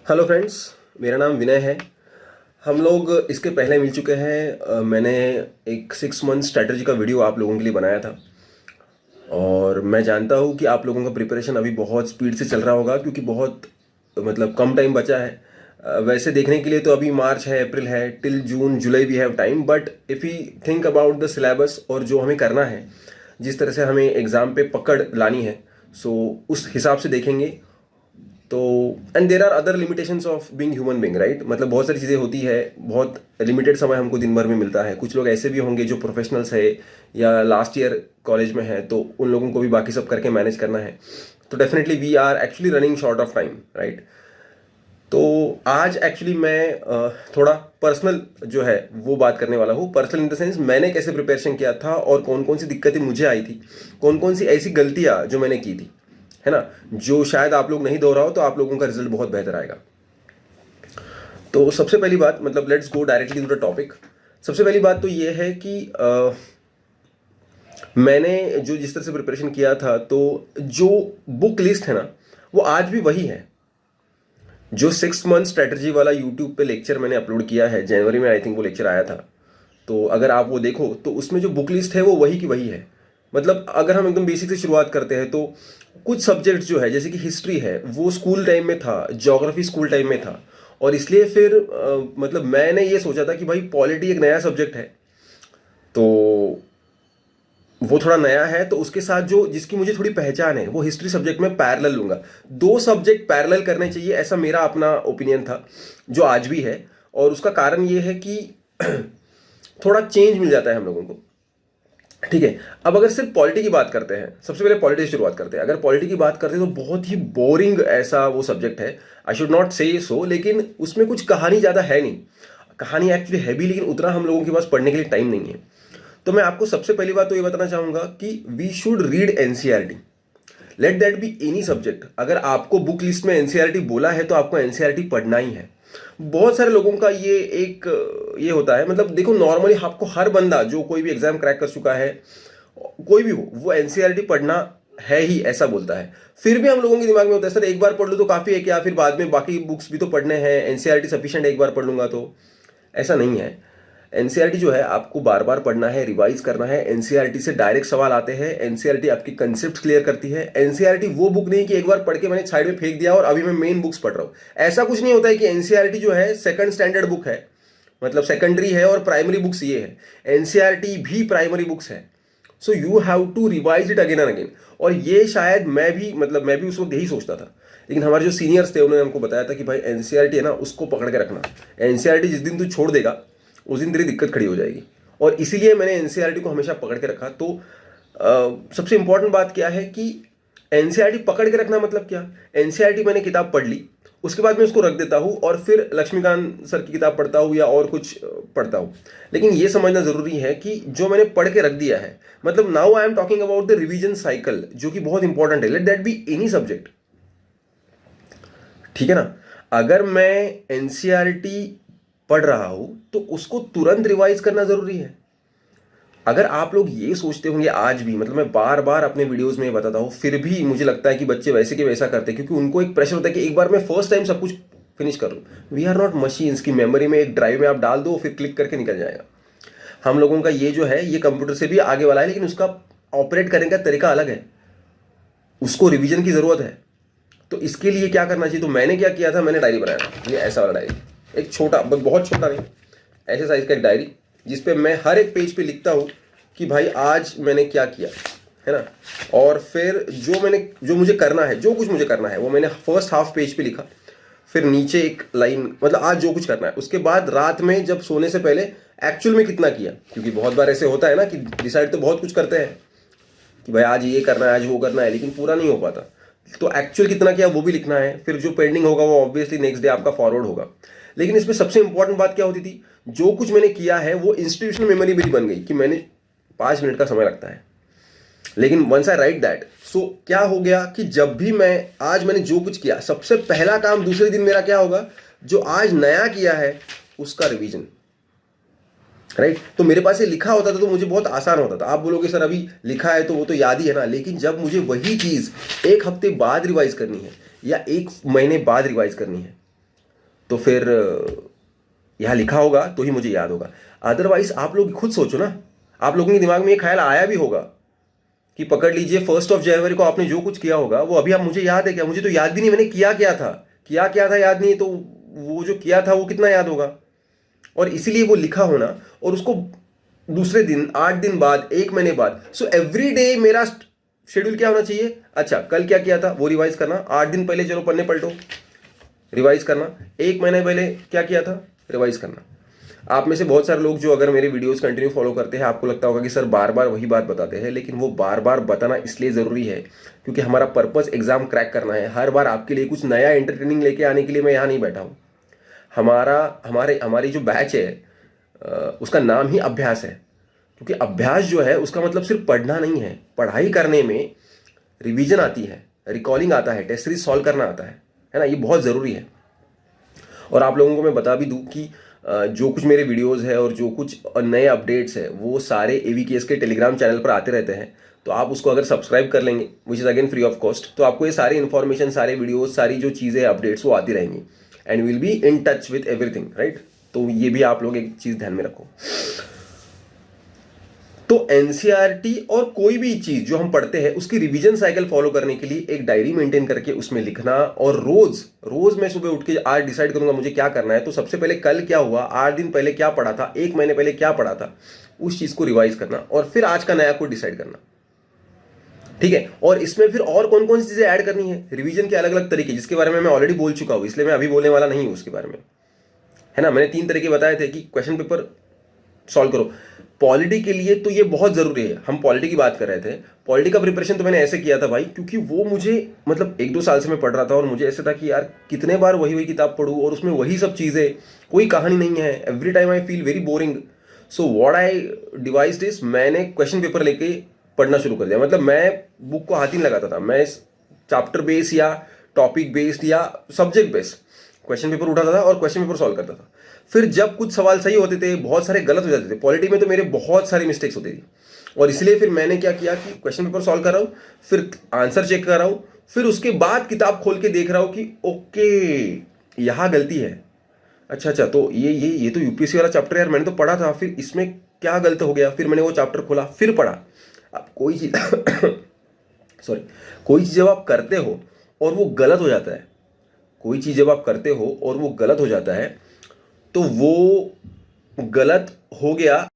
Hello friends, मेरा नाम विनय है। हम लोग इसके पहले मिल चुके हैं। मैंने एक 6 मंथ स्ट्रैटेजी का वीडियो आप लोगों के लिए बनाया था और मैं जानता हूँ कि आप लोगों का प्रिपरेशन अभी बहुत स्पीड से चल रहा होगा क्योंकि बहुत कम टाइम बचा है। वैसे देखने के लिए तो अभी मार्च है, अप्रैल है, till June July we have time, but if you think about the syllabus और जो हमें करना है, जिस तरह से हमें एग्ज़ाम पे पकड़ लानी है, सो उस हिसाब से देखेंगे तो। And there are other limitations of being human being, right? मतलब बहुत सारी चीज़ें होती है, बहुत लिमिटेड समय हमको दिन भर में मिलता है। कुछ लोग ऐसे भी होंगे जो प्रोफेशनल्स है या लास्ट ईयर कॉलेज में है, तो उन लोगों को भी बाकी सब करके मैनेज करना है। तो definitely we are actually running short of time, right? तो आज एक्चुअली मैं थोड़ा पर्सनल जो है वो बात करने वाला हूँ। पर्सनल इन द सेंस मैंने कैसे प्रिपरेशन किया था और कौन कौन सी दिक्कतें मुझे आई थी, कौन कौन सी ऐसी गलतियाँ जो मैंने की थी, है ना, जो शायद आप लोग नहीं दोहराओ तो आप लोगों का रिजल्ट बहुत बेहतर आएगा। तो सबसे पहली बात, मतलब let's go directly to the topic. सबसे पहली बात तो ये है कि मैंने जो जिस तरह से प्रिपरेशन किया था, तो जो बुक लिस्ट है ना, वो आज भी वही है। जो 6 मंथ स्ट्रेटजी वाला यूट्यूब पे लेक्चर मैंने अपलोड किया है, जनवरी में आई थिंक वो लेक्चर आया था, तो अगर आप वो देखो तो उसमें जो बुक लिस्ट है वो वही की वही है। मतलब अगर हम एकदम बेसिक से शुरुआत करते हैं तो कुछ सब्जेक्ट जो है, जैसे कि हिस्ट्री है, वो स्कूल टाइम में था, ज्योग्राफी स्कूल टाइम में था, और इसलिए फिर मतलब मैंने ये सोचा था कि भाई पॉलिटी एक नया सब्जेक्ट है, तो वो थोड़ा नया है, तो उसके साथ जो जिसकी मुझे थोड़ी पहचान है वो हिस्ट्री सब्जेक्ट में पैरेलल लूंगा। दो सब्जेक्ट पैरेलल करने चाहिए, ऐसा मेरा अपना ओपिनियन था, जो आज भी है। और उसका कारण ये है कि थोड़ा चेंज मिल जाता है हम लोगों को। ठीक है, अब अगर सिर्फ पॉलिटी की बात करते हैं, सबसे पहले पॉलिटी से शुरुआत करते हैं। अगर पॉलिटी की बात करते हैं तो बहुत ही बोरिंग ऐसा वो सब्जेक्ट है, आई शुड नॉट से सो, लेकिन उसमें कुछ कहानी ज़्यादा है नहीं। कहानी एक्चुअली है भी, लेकिन उतना हम लोगों के पास पढ़ने के लिए टाइम नहीं है। तो मैं आपको सबसे पहली बात तो ये बताना चाहूंगा कि we should read NCERT, let that be any subject. अगर आपको बुक लिस्ट में एनसीईआरटी बोला है तो आपको एनसीईआरटी पढ़ना ही है। बहुत सारे लोगों का ये एक ये होता है, मतलब देखो नॉर्मली आपको हर बंदा जो कोई भी एग्जाम क्रैक कर चुका है, कोई भी हो, वो एनसीईआरटी पढ़ना है ही ऐसा बोलता है। फिर भी हम लोगों के दिमाग में होता है सर एक बार पढ़ लो तो काफी है क्या, फिर बाद में बाकी बुक्स भी तो पढ़ने हैं, एनसीईआरटी सफिशिएंट, एक बार पढ़ लूंगा तो। ऐसा नहीं है। एनसीईआरटी जो है आपको बार बार पढ़ना है, रिवाइज करना है। एनसीईआरटी से डायरेक्ट सवाल आते हैं, एनसीईआरटी आपकी कंसेप्ट क्लियर करती है। एनसीईआरटी वो बुक नहीं कि एक बार पढ़ के मैंने साइड में फेंक दिया और अभी मैं मेन बुक्स पढ़ रहा हूं। ऐसा कुछ नहीं होता है कि एनसीईआरटी जो है सेकंड स्टैंडर्ड बुक है, मतलब सेकेंडरी है और प्राइमरी बुक्स ये है। एनसीईआरटी भी प्राइमरी बुक्स है, so you have to revise it again and again. और ये शायद मैं भी उस वक्त यही सोचता था, लेकिन हमारे जो सीनियर्स थे उन्होंने हमको बताया था कि भाई एनसीईआरटी है ना, उसको पकड़ के रखना। एनसीईआरटी जिस दिन तू छोड़ देगा उस दिन तेरी दिक्कत खड़ी हो जाएगी। और इसीलिए मैंने एनसीईआरटी को हमेशा पकड़ के रखा। तो सबसे इंपॉर्टेंट बात क्या है कि एनसीईआरटी पकड़ के रखना मतलब क्या। एनसीईआरटी मैंने किताब पढ़ ली, उसके बाद मैं उसको रख देता हूँ और फिर लक्ष्मीकांत सर की किताब पढ़ता हूँ या और कुछ पढ़ता हूँ। लेकिन ये समझना जरूरी है कि जो मैंने पढ़ के रख दिया है, मतलब now I am talking about the revision cycle, जो कि बहुत इंपॉर्टेंट है, late that be any subject. ठीक है ना, अगर मैं एनसीईआरटी पढ़ रहा हूं तो उसको तुरंत रिवाइज करना जरूरी है। अगर आप लोग ये सोचते होंगे आज भी, मतलब मैं बार बार अपने वीडियोस में बताता हूं, फिर भी मुझे लगता है कि बच्चे वैसे के वैसा करते हैं क्योंकि उनको एक प्रेशर होता है कि एक बार मैं फर्स्ट टाइम सब कुछ फिनिश कर लूं। वी आर नॉट मशीन्स की मेमोरी में एक ड्राइव में आप डाल दो फिर क्लिक करके निकल जाएगा। हम लोगों का ये जो है ये कंप्यूटर से भी आगे वाला है, लेकिन उसका ऑपरेट करने का तरीका अलग है, उसको रिविजन की जरूरत है। तो इसके लिए क्या करना चाहिए, तो मैंने क्या किया था, मैंने डायरी बनाया था, ये ऐसा वाला डायरी, एक छोटा, बहुत छोटा नहीं, ऐसे साइज का एक डायरी, जिसपे मैं हर एक पेज पे लिखता हूँ कि भाई आज मैंने क्या किया, है ना। और फिर जो मुझे करना है, जो कुछ मुझे करना है वो मैंने फर्स्ट हाफ पेज पे लिखा। फिर नीचे एक लाइन, मतलब आज जो कुछ करना है। उसके बाद रात में जब सोने से पहले एक्चुअल में कितना किया, क्योंकि बहुत बार ऐसे होता है ना कि डिसाइड तो बहुत कुछ करते हैं कि भाई आज ये करना है, आज वो करना है, लेकिन पूरा नहीं हो पाता। तो एक्चुअल कितना किया वो भी लिखना है। फिर जो पेंडिंग होगा वो ऑब्वियसली नेक्स्ट डे आपका फॉरवर्ड होगा। लेकिन इसमें सबसे इंपॉर्टेंट बात क्या होती थी, जो कुछ मैंने किया है वो इंस्टीट्यूशनल मेमोरी मेरी बन गई कि मैंने 5 मिनट का समय लगता है। लेकिन वंस आई राइट दैट, सो क्या हो गया कि जब भी मैंने जो कुछ किया, सबसे पहला काम दूसरे दिन मेरा क्या होगा, जो आज नया किया है उसका रिवीजन, राइट। तो मेरे पास ये लिखा होता था तो मुझे बहुत आसान होता था। आप बोलोगे सर अभी लिखा है तो वो तो याद ही है ना, लेकिन जब मुझे वही चीज एक हफ्ते बाद रिवाइज करनी है या एक महीने बाद रिवाइज करनी है, तो फिर यहाँ लिखा होगा तो ही मुझे याद होगा। अदरवाइज आप लोग खुद सोचो ना, आप लोगों के दिमाग में ये ख्याल आया भी होगा कि पकड़ लीजिए 1 जनवरी को आपने जो कुछ किया होगा वो अभी आप, मुझे याद है क्या, मुझे तो याद भी नहीं मैंने किया क्या था याद नहीं, तो वो जो किया था वो कितना याद होगा। और इसीलिए वो लिखा होना, और उसको दूसरे दिन, 8 दिन बाद, 1 महीने बाद, सो एवरी डे मेरा शेड्यूल क्या होना चाहिए, अच्छा कल क्या किया था वो रिवाइज करना, 8 दिन पहले चलो पन्ने पलटो, रिवाइज करना, 1 महीने पहले क्या किया था, रिवाइज करना। आप में से बहुत सारे लोग जो अगर मेरे वीडियोस कंटिन्यू फॉलो करते हैं, आपको लगता होगा कि सर बार बार वही बात बताते हैं, लेकिन वो बार बार बताना इसलिए ज़रूरी है क्योंकि हमारा पर्पस एग्जाम क्रैक करना है। हर बार आपके लिए कुछ नया एंटरटेनिंग लेके आने के लिए मैं यहाँ नहीं बैठा हूँ। हमारी जो बैच है उसका नाम ही अभ्यास है, क्योंकि अभ्यास जो है उसका मतलब सिर्फ पढ़ना नहीं है। पढ़ाई करने में रिवीजन आती है, रिकॉलिंग आता है, टेस्ट सीरीज सॉल्व करना आता है ना, ये बहुत ज़रूरी है। और आप लोगों को मैं बता भी दूं कि जो कुछ मेरे वीडियोस है और जो कुछ नए अपडेट्स है वो सारे एवीकेएस के टेलीग्राम चैनल पर आते रहते हैं। तो आप उसको अगर सब्सक्राइब कर लेंगे, which is again free of cost, तो आपको ये सारी इन्फॉर्मेशन, सारे वीडियोस, सारी जो चीज़ें अपडेट्स वो आती रहेंगी, and will be in touch with everything, right. तो ये भी आप लोग एक चीज़ ध्यान में रखो। तो एनसीईआरटी और कोई भी चीज जो हम पढ़ते हैं उसकी रिवीजन साइकिल फॉलो करने के लिए एक डायरी मेंटेन करके उसमें लिखना, और रोज रोज मैं सुबह उठ के आज डिसाइड करूंगा मुझे क्या करना है, तो सबसे पहले कल क्या हुआ, 8 दिन पहले क्या पढ़ा था, 1 महीने पहले क्या पढ़ा था, उस चीज को रिवाइज करना, और फिर आज का नया कोड डिसाइड करना। ठीक है, और इसमें फिर और कौन कौन सी चीजें ऐड करनी है, रिवीजन के अलग अलग तरीके, जिसके बारे में मैं ऑलरेडी बोल चुका हूं, इसलिए मैं अभी बोलने वाला नहीं हूं उसके बारे में, है ना। मैंने 3 तरीके बताए थे कि क्वेश्चन पेपर सॉल्व करो। पॉलिटी के लिए तो ये बहुत जरूरी है, हम पॉलिटी की बात कर रहे थे। पॉलिटी का प्रिपरेशन तो मैंने ऐसे किया था भाई, क्योंकि वो मुझे मतलब 1-2 साल से मैं पढ़ रहा था, और मुझे ऐसे था कि यार कितने बार वही वही किताब पढ़ूं और उसमें वही सब चीज़ें, कोई कहानी नहीं है, every time I feel very boring. So what I devised is, मैंने क्वेश्चन पेपर लेके पढ़ना शुरू कर दिया। मतलब मैं बुक को हाथ ही नहीं लगाता था, मैं चैप्टर बेस्ड या टॉपिक बेस्ड या सब्जेक्ट बेस्ड क्वेश्चन पेपर उठाता था और क्वेश्चन पेपर सॉल्व करता था। फिर जब कुछ सवाल सही होते थे, बहुत सारे गलत हो जाते थे, पॉलिटी में तो मेरे बहुत सारी मिस्टेक्स होती थी, और इसलिए फिर मैंने क्या किया कि क्वेश्चन पेपर सॉल्व कर रहा हूँ, फिर आंसर चेक कर रहा हूँ, फिर उसके बाद किताब खोल के देख रहा हूँ कि ओके यहाँ गलती है, अच्छा अच्छा, तो ये तो यूपीएससी वाला चैप्टर यार मैंने तो पढ़ा था, फिर इसमें क्या गलत हो गया, फिर मैंने वो चैप्टर खोला फिर पढ़ा। अब कोई चीज सॉरी, कोई चीज जब आप करते हो और वो गलत हो जाता है, कोई चीज जब आप करते हो और वो गलत हो जाता है, तो वो गलत हो गया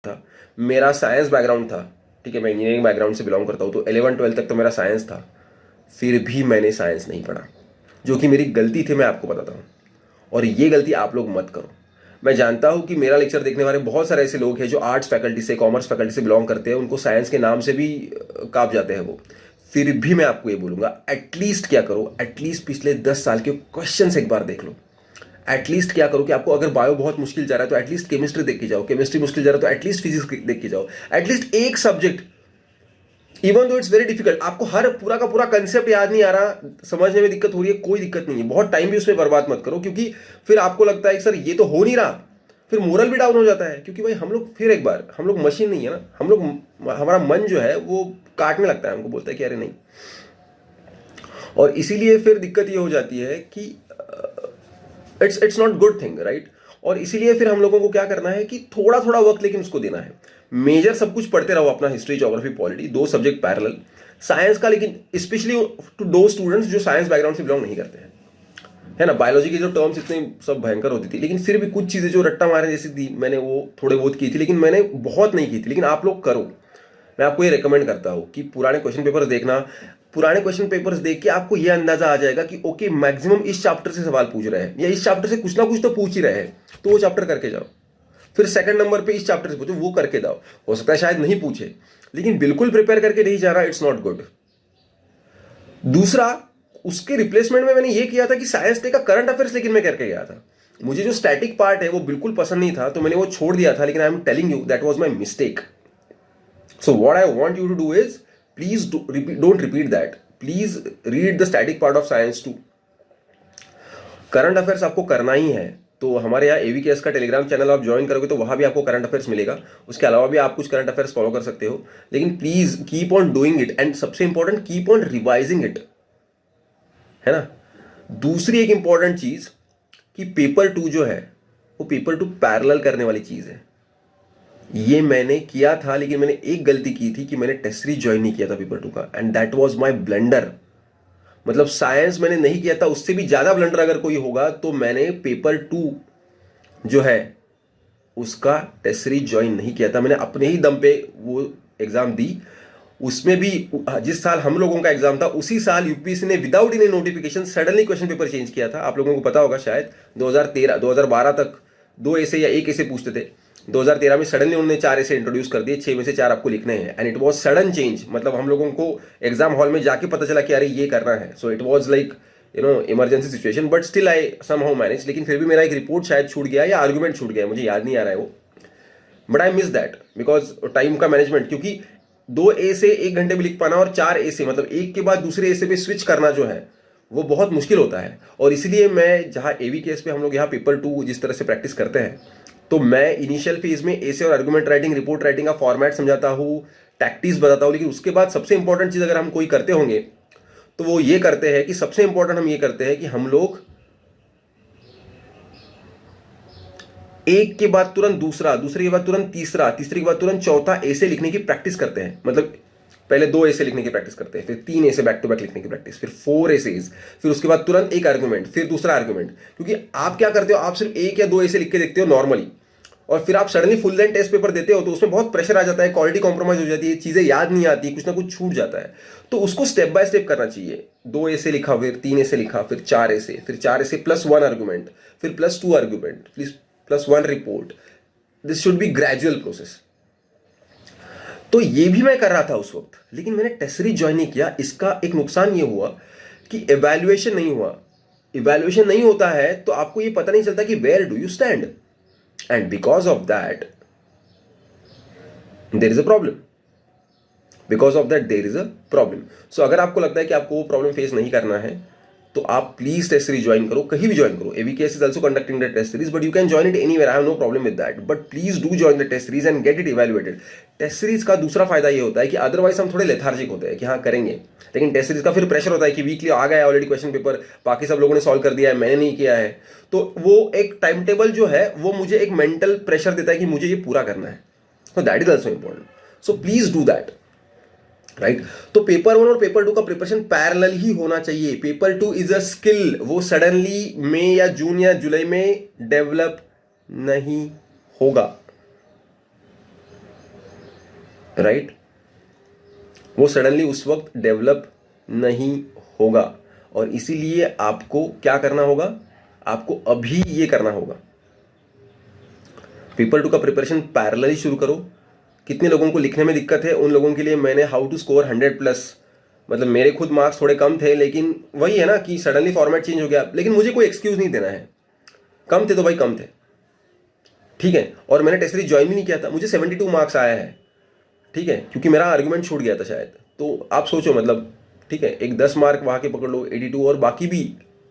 था, मेरा साइंस बैकग्राउंड था, ठीक है, मैं इंजीनियरिंग बैकग्राउंड से बिलोंग करता हूँ, तो 11-12 तक तो मेरा साइंस था, फिर भी मैंने साइंस नहीं पढ़ा, जो कि मेरी गलती थी, मैं आपको बताता हूँ। और ये गलती आप लोग मत करो। मैं जानता हूँ कि मेरा लेक्चर देखने वाले बहुत सारे ऐसे लोग हैं जो आर्ट्स फैकल्टी से, कॉमर्स फैकल्टी से बिलोंग करते हैं, उनको साइंस के नाम से भी काँप जाते हैं वो। फिर भी मैं आपको ये बोलूँगा, एटलीस्ट क्या करो, एटलीस्ट पिछले 10 साल के क्वेश्चंस एक बार देख लो। एटलीस्ट क्या करो कि आपको अगर बायो बहुत मुश्किल जा रहा है तो एटलीस्ट केमिस्ट्री देख के जाओ, केमिस्ट्री मुश्किल जा रहा है तो एटलीस्ट फिजिक्स देख के जाओ, एटलीस्ट एक subject, even though it's very difficult, आपको हर पूरा का पूरा कंसेप्ट याद नहीं आ रहा, समझने में दिक्कत हो रही है, कोई दिक्कत नहीं है, बहुत टाइम भी उसमें बर्बाद मत करो, क्योंकि फिर आपको लगता है कि सर ये तो हो नहीं रहा, फिर मोरल भी डाउन हो जाता है, क्योंकि भाई हम लोग, फिर एक बार, हम लोग मशीन नहीं है ना, हम लोग, हमारा मन जो है वो काटने लगता है, हमको बोलता है कि अरे नहीं। और इसीलिए फिर दिक्कत ये हो जाती है कि it's not good thing, right. और इसीलिए फिर हम लोगों को क्या करना है कि थोड़ा थोड़ा वक्त लेकिन उसको देना है। मेजर सब कुछ पढ़ते रहो अपना, history, geography, polity, 2 subject parallel, science का लेकिन स्पेशली टू दो स्टूडेंट्स जो साइंस बैकग्राउंड से बिलोंग नहीं करते हैं, है ना। बायोलॉजी की जो टर्म्स इतनी सब भयंकर होती थी, लेकिन फिर भी कुछ चीज़ें जो रट्टा मारने जैसी थी, मैंने वो थोड़े बहुत की थी, लेकिन मैंने बहुत नहीं की थी, लेकिन आप लोग करो। मैं आपको ये रिकमेंड करता हूँ कि पुराने क्वेश्चन पेपर्स देखना, पुराने क्वेश्चन पेपर्स देख के आपको ये अंदाजा आ जाएगा कि ओके मैक्सिमम इस चैप्टर से सवाल पूछ रहे हैं, या इस चैप्टर से कुछ ना कुछ तो पूछ ही रहे हैं, तो वो चैप्टर करके जाओ। फिर सेकंड नंबर पे इस चैप्टर से पूछो, वो करके जाओ। हो सकता है शायद नहीं पूछे, लेकिन बिल्कुल प्रिपेयर करके नहीं जा रहा, इट्स नॉट गुड। दूसरा, उसके रिप्लेसमेंट में मैंने ये किया था कि साइंस डे का करंट अफेयर्स लेकिन मैं करके गया था। मुझे जो स्टैटिक पार्ट है वो बिल्कुल पसंद नहीं था, तो मैंने वो छोड़ दिया था, लेकिन आई am telling you that was my mistake. So what I want you to do is, please don't repeat that. Please read the static part of science too. Current affairs आपको करना ही है, तो हमारे यहाँ AVKS का टेलीग्राम चैनल आप join करोगे तो वहाँ भी आपको करंट अफेयर्स मिलेगा। उसके अलावा भी आप कुछ करंट अफेयर्स फॉलो कर सकते हो, लेकिन please keep on doing it, and सबसे important keep on revising it, है ना। दूसरी एक इंपॉर्टेंट चीज कि पेपर 2 जो है वो पेपर 2 पैरेलल करने वाली चीज है। ये मैंने किया था, लेकिन मैंने एक गलती की थी कि मैंने टेस्ट सीरीज ज्वाइन नहीं किया था पेपर 2 का, and that was my blunder. मतलब साइंस मैंने नहीं किया था, उससे भी ज्यादा ब्लंडर अगर कोई होगा तो मैंने पेपर 2 जो है उसका टेस्ट सीरीज ज्वाइन नहीं किया था। मैंने अपने ही दम पे वो एग्जाम दी, उसमें भी जिस साल हम लोगों का एग्जाम था उसी साल यूपीएससी ने without any notification suddenly question paper change किया था। आप लोगों को पता होगा शायद 2012 तक 2 ऐसे या 1 ऐसे पूछते थे, 2013 में सडनली उन्होंने 4 ऐसे इंट्रोड्यूस कर दिए, 6 में से 4 आपको लिखने हैं, and it was sudden change. मतलब हम लोगों को एग्जाम हॉल में जाके पता चला कि अरे ये करना है, so it was like emergency situation, but still I somehow manage. लेकिन फिर भी मेरा एक रिपोर्ट शायद छूट गया या आर्गुमेंट छूट गया, मुझे याद नहीं आ रहा है वो, but I miss that because time का मैनेजमेंट, क्योंकि 2 ए से 1 घंटे में लिख पाना और 4 ए से, मतलब एक के बाद दूसरे ए से पे स्विच करना जो है वो बहुत मुश्किल होता है। और इसलिए मैं जहाँ AVKS पे हम लोग यहाँ पेपर 2 जिस तरह से प्रैक्टिस करते हैं, तो मैं इनिशियल फेज में ऐसे और आर्गुमेंट राइटिंग, रिपोर्ट राइटिंग का फॉर्मेट समझाता हूँ, टैक्टिक्स बताता हूँ, लेकिन उसके बाद सबसे इंपॉर्टेंट चीज़ अगर हम कोई करते होंगे तो वो ये करते हैं कि सबसे इंपॉर्टेंट हम ये करते हैं कि हम लोग एक के बाद तुरंत दूसरा, दूसरे के बाद तुरंत तीसरा, तीसरे के बाद तुरंत चौथा ऐसे लिखने की प्रैक्टिस करते हैं। मतलब पहले 2 ऐसे लिखने की प्रैक्टिस करते हैं, फिर 3 ऐसे बैक टू बैक लिखने की प्रैक्टिस, फिर 4 ऐसेज, फिर उसके बाद तुरंत एक आर्गुमेंट, फिर दूसरा आर्गुमेंट। क्योंकि आप क्या करते हो, आप सिर्फ 1 या 2 ऐसे लिख के देखते हो नॉर्मली, और फिर आप suddenly full length test paper देते हो तो उसमें बहुत प्रेशर आ जाता है, क्वालिटी कॉम्प्रोमाइज हो जाती है, चीजें याद नहीं आती, कुछ ना कुछ छूट जाता है। तो उसको स्टेप बाय स्टेप करना चाहिए। 2 ऐसे लिखा, फिर 3 ऐसे लिखा, फिर 4 ऐसे, फिर 4 ऐसे प्लस 1 आर्गुमेंट, फिर plus 2 argument, plus 1 report. This should be gradual process. तो ये भी मैं कर रहा था उस वक्त, लेकिन मैंने टेस्ट सीरीज ज्वाइन नहीं किया। इसका एक नुकसान ये हुआ कि इवैल्यूएशन नहीं हुआ। इवैल्यूएशन नहीं होता है तो आपको ये पता नहीं चलता कि where do you stand, and because of that there is a problem. Because of that there is a problem. So अगर आपको लगता है कि आपको वो प्रॉब्लम फेस नहीं करना है तो आप प्लीज टेस्ट सीरीज ज्वाइन करो, कहीं भी ज्वाइन करो। AVKS is also conducting the test series, but you can join it anywhere. I have no problem with that. But please do join the test series and get it evaluated. Test series का दूसरा फायदा ये होता है कि otherwise हम थोड़े lethargic होते हैं कि हाँ करेंगे, लेकिन टेस्ट सीरीज का फिर प्रेशर होता है कि वीकली आ गया ऑलरेडी क्वेश्चन पेपर, बाकी सब लोगों ने सॉल्व कर दिया है, मैंने नहीं किया है। तो वो एक टाइम टेबल जो है वो मुझे एक मेंटल प्रेशर देता है कि मुझे ये पूरा करना है। So that is also important. So please do that. Right तो पेपर 1 और पेपर 2 का प्रिपरेशन पैरेलल ही होना चाहिए। पेपर 2 इज अ स्किल, वो सडनली मई या जून या जुलाई में डेवलप नहीं होगा। राइट? वो सडनली उस वक्त डेवलप नहीं होगा, और इसीलिए आपको क्या करना होगा, आपको अभी ये करना होगा। पेपर 2 का प्रिपरेशन पैरेलली शुरू करो। कितने लोगों को लिखने में दिक्कत है, उन लोगों के लिए मैंने हाउ टू स्कोर 100+, मतलब मेरे खुद मार्क्स थोड़े कम थे, लेकिन वही है ना कि सडनली फॉर्मेट चेंज हो गया, लेकिन मुझे कोई एक्सक्यूज नहीं देना है। कम थे तो भाई कम थे, ठीक है। और मैंने टेस्ट सीरीज ज्वाइन भी नहीं किया था, मुझे 72 मार्क्स आया है, ठीक है, क्योंकि मेरा आर्गुमेंट छूट गया था शायद। तो आप सोचो, मतलब ठीक है, एक 10 मार्क वहाँ के पकड़ लो, 82, और बाकी भी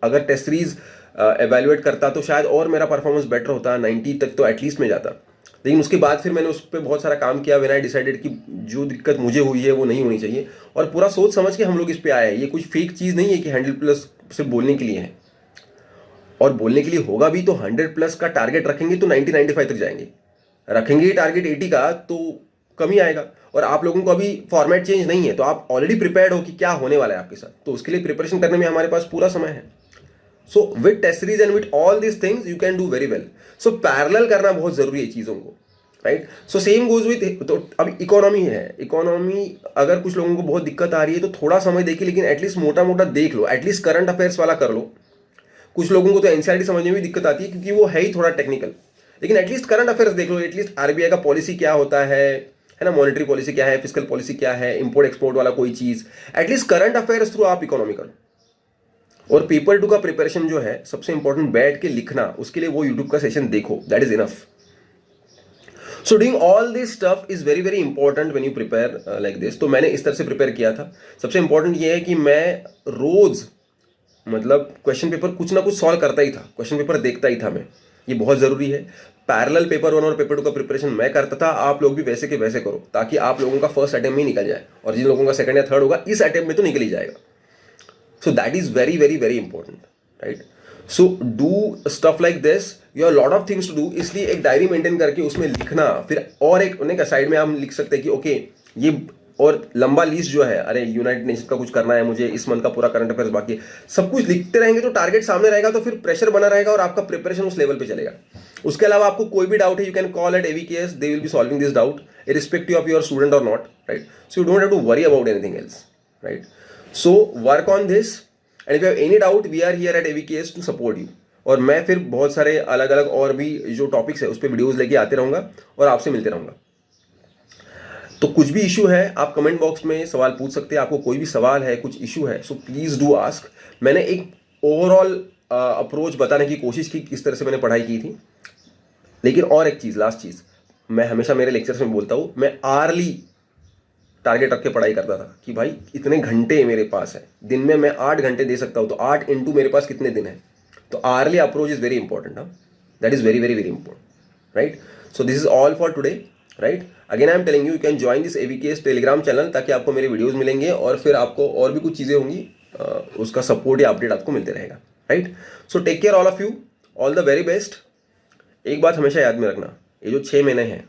अगर टेस्ट सीरीज एवेल्युएट करता तो शायद और मेरा परफॉर्मेंस बेटर होता, 90 तक तो एटलीस्ट में जाता। लेकिन उसके बाद फिर मैंने उस पर बहुत सारा काम किया, व्हेन आई डिसाइडेड कि जो दिक्कत मुझे हुई है वो नहीं होनी चाहिए, और पूरा सोच समझ के हम लोग इस पे आए हैं। ये कुछ फेक चीज़ नहीं है कि 100+ सिर्फ बोलने के लिए है, और बोलने के लिए होगा भी तो 100+ का टारगेट रखेंगे तो 90-95 तक जाएंगे। रखेंगे टारगेट 80 का तो कमी आएगा। और आप लोगों को अभी फॉर्मेट चेंज नहीं है, तो आप ऑलरेडी प्रिपेयर्ड हो कि क्या होने वाला है आपके साथ, तो उसके लिए प्रिपरेशन करने में हमारे पास पूरा समय है। So with test series and with all these things you can do very well. So parallel करना बहुत जरूरी है चीज़ों को, right? So same goes with, तो अब इकोनॉमी है, इकोनॉमी अगर कुछ लोगों को बहुत दिक्कत आ रही है तो थोड़ा समय देखिए, लेकिन एटलीस्ट मोटा मोटा देख लो, एटलीस्ट करंट अफेयर्स वाला कर लो। कुछ लोगों को तो एनसीईआरटी समझने में भी दिक्कत आती है क्योंकि वो है ही थोड़ा टेक्निकल, लेकिन एटलीस्ट करंट अफेयर्स देख लो। एटलीस्ट आरबीआई का पॉलिसी क्या होता है ना, मॉनेटरी पॉलिसी क्या है, फिस्कल पॉलिसी क्या है, इंपोर्ट एक्सपोर्ट वाला कोई चीज, एटलीस्ट करंट अफेयर्स थ्रू आप इकोनॉमी करो। और पेपर 2 का प्रिपरेशन जो है सबसे इंपॉर्टेंट, बैठ के लिखना, उसके लिए वो यूट्यूब का सेशन देखो, that is enough. So doing all this stuff is very very important when you prepare like this. तो मैंने इस तरह से प्रिपेयर किया था। सबसे इंपॉर्टेंट ये है कि मैं रोज मतलब क्वेश्चन पेपर कुछ ना कुछ सॉल्व करता ही था, क्वेश्चन पेपर देखता ही था मैं, ये बहुत ज़रूरी है। पैरेलल पेपर 1 और पेपर 2 का प्रिपरेशन मैं करता था, आप लोग भी वैसे के वैसे करो, ताकि आप लोगों का फर्स्ट अटेम्प्ट में निकल जाए, और जिन लोगों का सेकंड या थर्ड होगा इस अटेम्प्ट में तो निकल ही जाएगा। So that is very very very important, right? So do stuff like this, you have lot of things to do. इसलिए एक डायरी मेंटेन करके उसमें लिखना, फिर और एक साइड में हम लिख सकते हैं कि ओके ये, और लंबा लिस्ट जो है, अरे यूनाइटेड नेशन का कुछ करना है मुझे, इस मंथ का पूरा करंट अफेयर्स बाकी है, सब कुछ लिखते रहेंगे तो टारगेट सामने रहेगा, तो फिर प्रेशर बना रहेगा और आपका प्रिपरेशन उस लेवल पे चलेगा। उसके अलावा आपको कोई भी डाउट है, you can call at AVKS, they will be solving this doubt irrespective of your student और not, right? So you don't have to worry about anything else, right? So work on this, and if you have any doubt we are here at AVKS to support you. और मैं फिर बहुत सारे अलग अलग और भी जो टॉपिक्स है उस पर वीडियोज लेके आते रहूंगा और आपसे मिलते रहूंगा। तो कुछ भी इशू है आप कमेंट बॉक्स में सवाल पूछ सकते हैं। आपको कोई भी सवाल है, कुछ इशू है, सो प्लीज डू आस्क। मैंने एक ओवरऑल अप्रोच बताने की कोशिश की, किस तरह से मैंने पढ़ाई की थी। लेकिन और एक चीज़, लास्ट चीज़, मैं हमेशा मेरे लेक्चर्स में बोलता हूँ, मैं आर्ली टारगेट रख के पढ़ाई करता था कि भाई इतने घंटे मेरे पास है, दिन में मैं 8 घंटे दे सकता हूँ, तो 8 इंटू मेरे पास कितने दिन है। तो early approach is very important, that is very very very important, right? So this is all for today, right? Again I am telling you can join this AVKS telegram channel, ताकि आपको मेरे videos मिलेंगे और फिर आपको और भी कुछ चीज़ें होंगी, उसका सपोर्ट या अपडेट आपको मिलते रहेगा, right? So take care all of you, all the very best. एक बात हमेशा याद में रखना, ये जो 6 महीने हैं,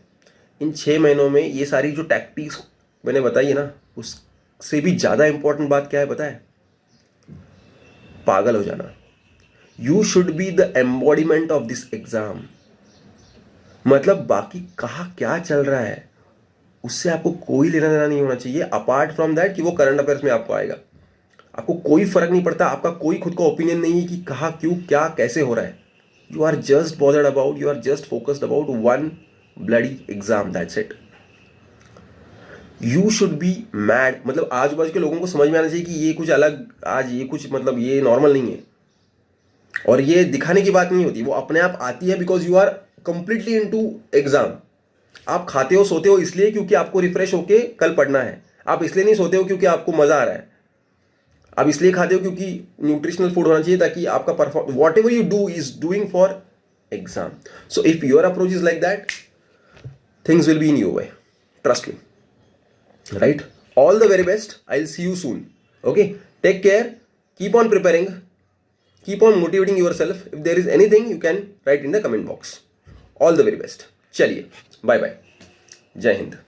इन 6 महीनों में ये सारी जो टैक्टिक्स मैंने बताई है ना, उससे भी ज़्यादा इंपॉर्टेंट बात क्या है पता है? पागल हो जाना। You should be the embodiment of this exam. मतलब बाकी कहाँ क्या चल रहा है उससे आपको कोई लेना देना नहीं होना चाहिए, अपार्ट फ्रॉम दैट कि वो करंट अफेयर्स में आपको आएगा। आपको कोई फर्क नहीं पड़ता, आपका कोई खुद का ओपिनियन नहीं है कि कहाँ क्यों क्या कैसे हो रहा है। You are just bothered about, you are just focused about one bloody exam, that's it. You should be mad, मतलब आजू बाजू के लोगों को समझ में आना चाहिए कि ये कुछ अलग, आज ये कुछ मतलब ये नॉर्मल नहीं है। और ये दिखाने की बात नहीं होती, वो अपने आप आती है, because you are completely into exam. आप खाते हो सोते हो इसलिए क्योंकि आपको रिफ्रेश होके कल पढ़ना है। आप इसलिए नहीं सोते हो क्योंकि आपको मजा आ रहा है। आप इसलिए खाते हो क्योंकि न्यूट्रिशनल फूड होना चाहिए ताकि आपका perform, whatever you do is doing for exam. So if your approach is like that, things will be in your way, trust me, right? All the very best, I will see you soon, okay? Take care, keep on preparing, keep on motivating yourself. If there is anything you can write in the comment box. All the very best. चलिए, bye bye. जय हिंद.